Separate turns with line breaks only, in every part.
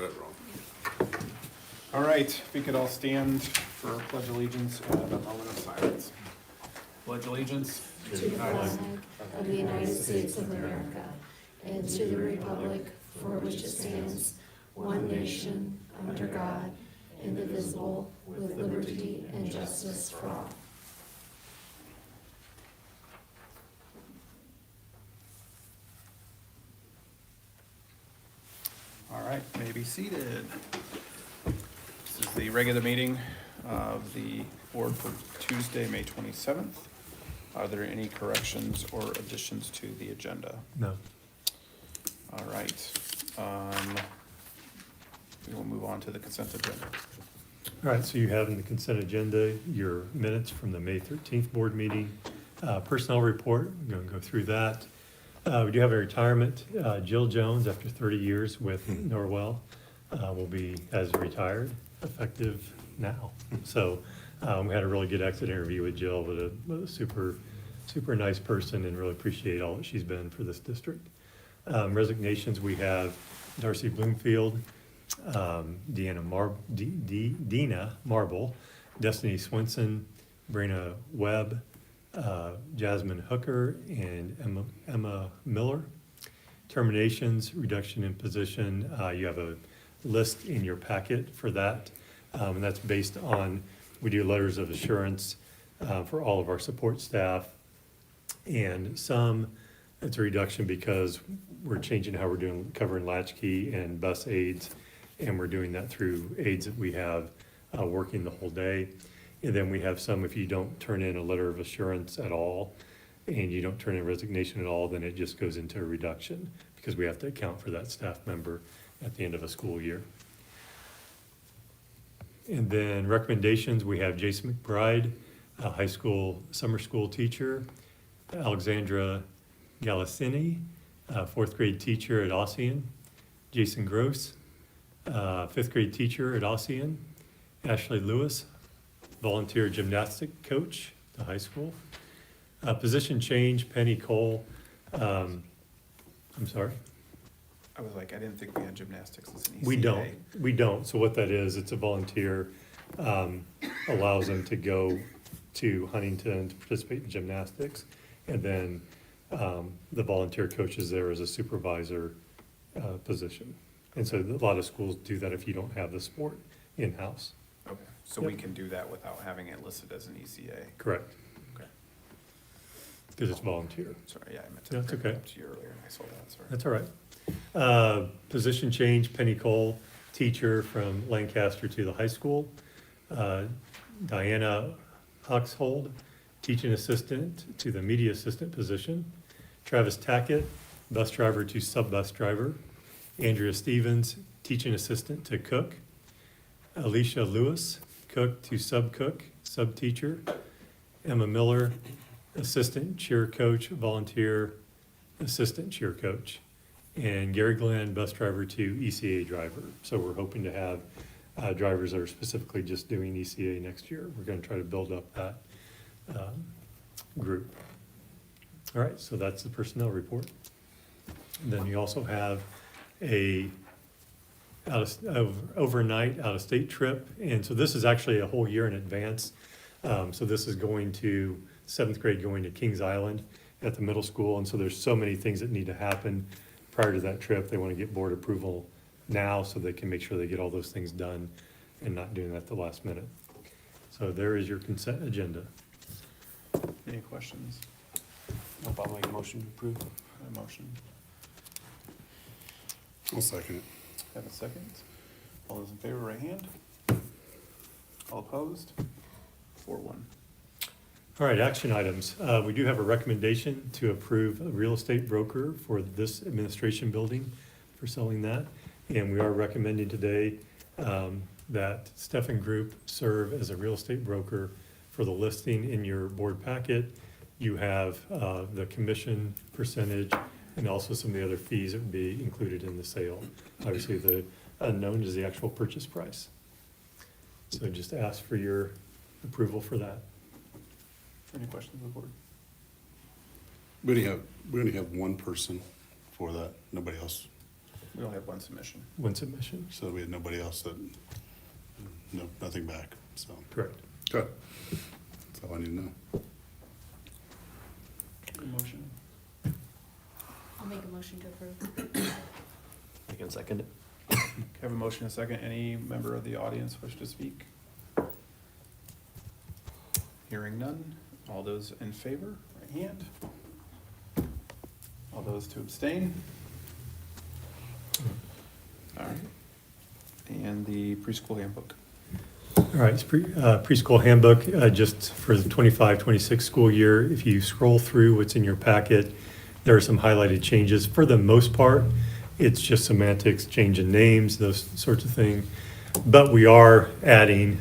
read it wrong.
All right, if we could all stand for pledge allegiance and a moment of silence. Pledge allegiance.
To the flag of the United States of America and to the republic for which it stands, one nation, under God, indivisible, with liberty and justice for all.
All right, may be seated. This is the regular meeting of the board for Tuesday, May 27th. Are there any corrections or additions to the agenda?
No.
All right. We will move on to the consent agenda.
All right, so you have in the consent agenda your minutes from the May 13th board meeting. Personnel report, we're going to go through that. We do have a retirement. Jill Jones, after 30 years with Norwell, will be as retired effective now. So we had a really good exit interview with Jill, with a super nice person, and really appreciate all that she's been for this district. Resignations, we have Darcy Bloomfield, Dina Marble, Destiny Swinson, Brina Webb, Jasmine Hooker, and Emma Miller. Terminations, reduction in position, you have a list in your packet for that. And that's based on, we do letters of assurance for all of our support staff. And some, it's a reduction because we're changing how we're covering latchkey and bus aids. And we're doing that through aides that we have working the whole day. And then we have some, if you don't turn in a letter of assurance at all, and you don't turn in a resignation at all, then it just goes into a reduction, because we have to account for that staff member at the end of a school year. And then recommendations, we have Jason McBride, a high school, summer school teacher, Alexandra Galasini, fourth grade teacher at Ossian, Jason Gross, fifth grade teacher at Ossian, Ashley Lewis, volunteer gymnastic coach at high school. Position change, Penny Cole, I'm sorry?
I was like, I didn't think we had gymnastics as an ECA.
We don't, so what that is, it's a volunteer, allows them to go to Huntington to participate in gymnastics, and then, the volunteer coach is there as a supervisor, position. And so a lot of schools do that if you don't have the sport in-house.
Okay, so we can do that without having it listed as an ECA?
Correct,
Okay,
because it's volunteer.
sorry, yeah, I meant to
That's
bring
okay.
it up to you earlier, and I saw that, sorry.
That's all right. Position change, Penny Cole, teacher from Lancaster to the high school. Diana Huxhold, teaching assistant to the media assistant position. Travis Tackett, bus driver to sub-bus driver. Andrea Stevens, teaching assistant to cook. Alicia Lewis, cook to sub-cook, sub-teacher. Emma Miller, assistant cheer coach, volunteer, assistant cheer coach. And Gary Glenn, bus driver to ECA driver. So we're hoping to have drivers that are specifically just doing ECA next year. We're gonna try to build up that group. All right, so that's the personnel report. Then you also have a overnight out-of-state trip, and so this is actually a whole year in advance. So this is going to, seventh grade going to Kings Island at the middle school, and so there's so many things that need to happen prior to that trip. They want to get board approval now so they can make sure they get all those things done and not doing that at the last minute. So there is your consent agenda.
Any questions?
Nope, I'll make a motion to approve.
A motion,
I'll second it.
have a second? All those in favor, right hand? All opposed? 4-1.
All right, action items. We do have a recommendation to approve a real estate broker for this administration building for selling that. And we are recommending today that Stefan Group serve as a real estate broker for the listing. In your board packet. You have the commission percentage and also some of the other fees that would be included in the sale. Obviously, the unknown is the actual purchase price. So just ask for your approval for that.
Any questions on the board?
We only have one person for that, nobody else.
We only have one submission.
one submission.
So we had nobody else that, no, nothing back, so.
Correct.
Good. That's all I need to know.
Motion.
I'll make a motion to approve.
I can second it.
Have a motion and a second. Any member of the audience wish to speak? Hearing none. All those in favor, right hand. All those to abstain? All right. And the preschool handbook.
All right, it's preschool handbook, just for the 25-26 school year. If you scroll through what's in your packet, there are some highlighted changes. For the most part, it's just semantics, change in names, those sorts of things. But we are adding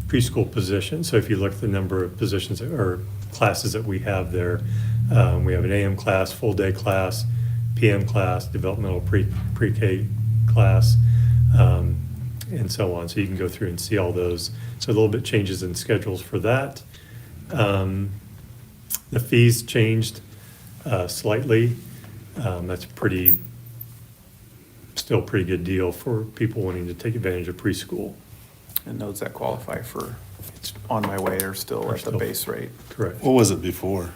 preschool positions. So if you look at the number of positions or classes that we have there, we have an AM class, full day class, PM class, developmental pre-K class, and so on. So you can go through and see all those. So a little bit changes in schedules for that. The fees changed slightly. That's still pretty good deal for people wanting to take advantage of preschool.
And those that qualify for On My Way are still at the base rate.
Correct.
What was it before?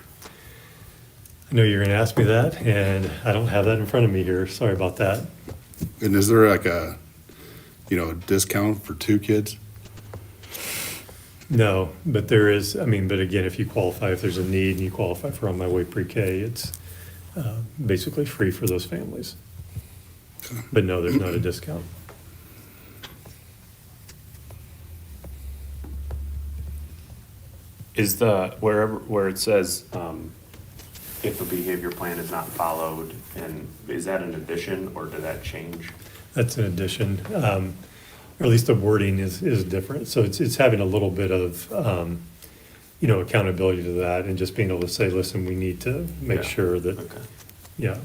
I know you're gonna ask me that, and I don't have that in front of me here. Sorry about that.
And is there like a discount for 2 kids?
No, but there is, but again, if you qualify, if there's a need and you qualify for On My Way Pre-K, it's basically free for those families. But no, there's not a discount.
Is where it says, if a behavior plan is not followed, and is that an addition or did that change?
That's an addition, or at least the wording is different. So it's having a little bit of, accountability to that and just being able to say, listen, we need to make
Yeah.
sure that,
Okay.
yeah.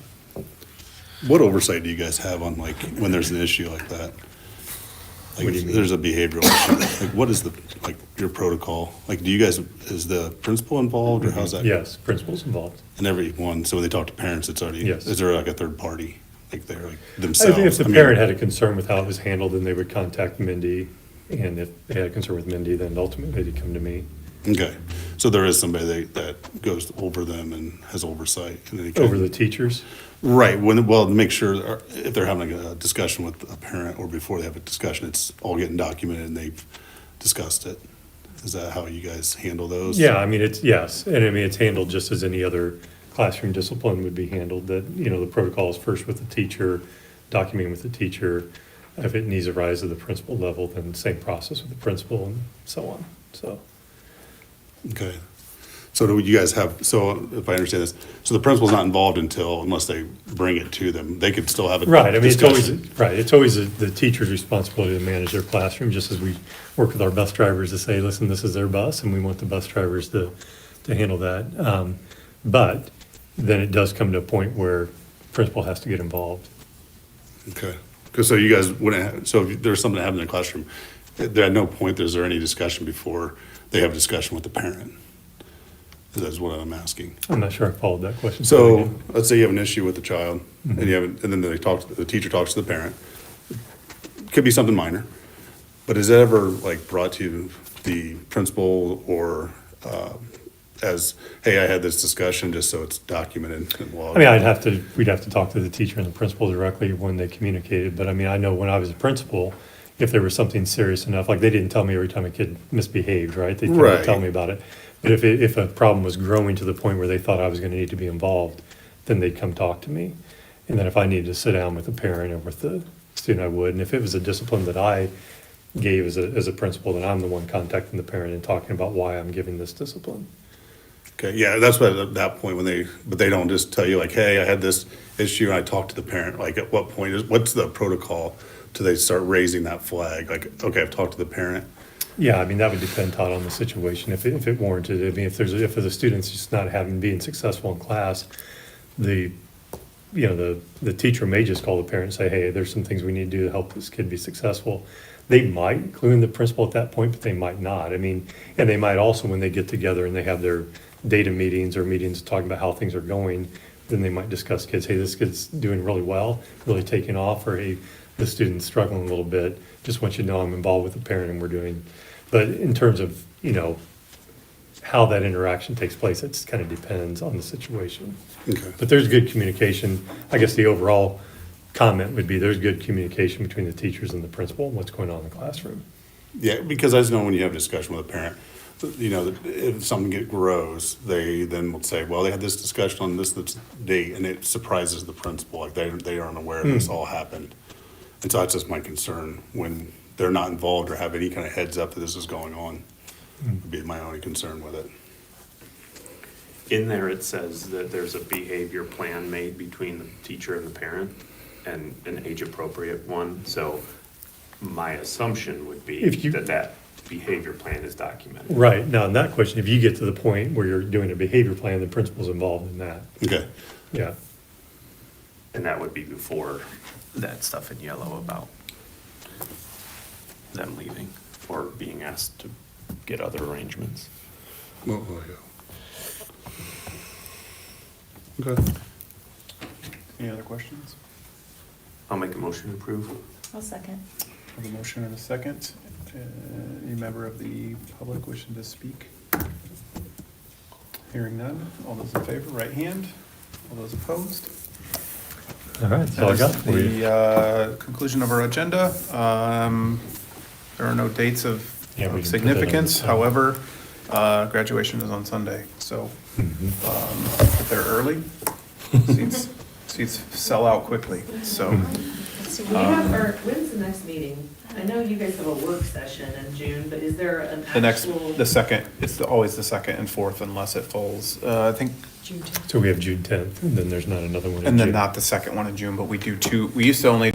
What oversight do you guys have on like when there's an issue like that? Like
What do you mean?
there's a behavioral issue. Like what is your protocol? Like is the principal involved or how's that?
Yes, principals involved.
And everyone, so when they talk to parents, it's already,
Yes.
is there like a third party? Like they're like
I
themselves?
think if the
I mean,
parent had a concern with how it was handled, then they would contact Mindy. And if they had a concern with Mindy, then ultimately they'd come to me.
Okay, so there is somebody that goes over them and has oversight. in any kind.
Over the teachers?
Right, to make sure if they're having a discussion with a parent or before they have a discussion, it's all getting documented and they've discussed it. Is that how you guys handle those?
Yeah, yes, and it's handled just as any other classroom discipline would be handled, that, the protocol is first with the teacher, documenting with the teacher. If it needs to rise to the principal level, then same process with the principal and so on, so.
Okay. So do you guys have, so if I understand this, so the principal's not involved unless they bring it to them. They could still have a
Right, it's always,
discussion.
it's always the teacher's responsibility to manage their classroom, just as we work with our bus drivers to say, listen, this is their bus, and we want the bus drivers to handle that. But then it does come to a point where principal has to get involved.
Okay. Because so you guys wouldn't, so if there's something that happened in the classroom, at no point is there any discussion before they have a discussion with the parent? That's what I'm asking.
I'm not sure I followed that question.
So let's say you have an issue with the child
Mm-hmm.
and then the teacher talks to the parent. Could be something minor, but is that ever like brought to the principal or as, hey, I had this discussion, just so it's documented and logged?
we'd have to talk to the teacher and the principal directly when they communicated, but I know when I was a principal, if there was something serious enough, like they didn't tell me every time a kid misbehaved, right? They couldn't tell
Right.
me about it. But if a problem was growing to the point where they thought I was gonna need to be involved, then they'd come talk to me. And then if I needed to sit down with the parent or with the student, I would. And if it was a discipline that I gave as a principal, then I'm the one contacting the parent and talking about why I'm giving this discipline.
Okay, yeah, that's what, at that point, but they don't just tell you like, hey, I had this issue and I talked to the parent, like at what point what's the protocol till they start raising that flag? Like, okay, I've talked to the parent.
Yeah, that would depend, Todd, on the situation, if it warranted. If the student's just not being successful in class, the teacher may just call the parent and say, hey, there's some things we need to do to help this kid be successful. They might include the principal at that point, but they might not. And they might also, when they get together and they have their data meetings or meetings talking about how things are going, then they might discuss kids, hey, this kid's doing really well, really taking off, or hey, this student's struggling a little bit. Just want you to know I'm involved with the parent and we're doing, but in terms of, how that interaction takes place, it kind of depends on the situation.
Okay.
But there's good communication. I guess the overall comment would be there's good communication between the teachers and the principal and what's going on in the classroom.
Yeah, because I just know when you have a discussion with a parent, if something grows, they then will say, well, they had this discussion on this date, and it surprises the principal, like they aren't aware this all happened. And so that's just my concern, when they're not involved or have any kind of heads up that this is going on, would be my only concern with it.
In there, it says that there's a behavior plan made between the teacher and the parent, and an age-appropriate one. So my assumption would be
If you-
that behavior plan is documented.
Right. Now, in that question, if you get to the point where you're doing a behavior plan, the principal's involved in that.
Okay,
Yeah.
And that would be before that stuff in yellow about them leaving or being asked to get other arrangements.
well, yeah. Okay.
Any other questions?
I'll make a motion to approve.
I'll second.
I have a motion and a second. Any member of the public wishing to speak? Hearing none. All those in favor, right hand. All those opposed?
All right. That's all I got for you.
The conclusion of our agenda. There are no dates of
Yeah, we
of
can put that on
significance.
the-
However, graduation is on Sunday, so
Mhm.
if they're early, seats sell out quickly, so.
So we have our, when's the next meeting? I know you guys have a work session in June, but is there an actual?
The second, it's always the second and fourth unless it falls, I think,
So we have June 10th, and then there's not another one in
and then
June.
not the second one in June, but we do two, we used to only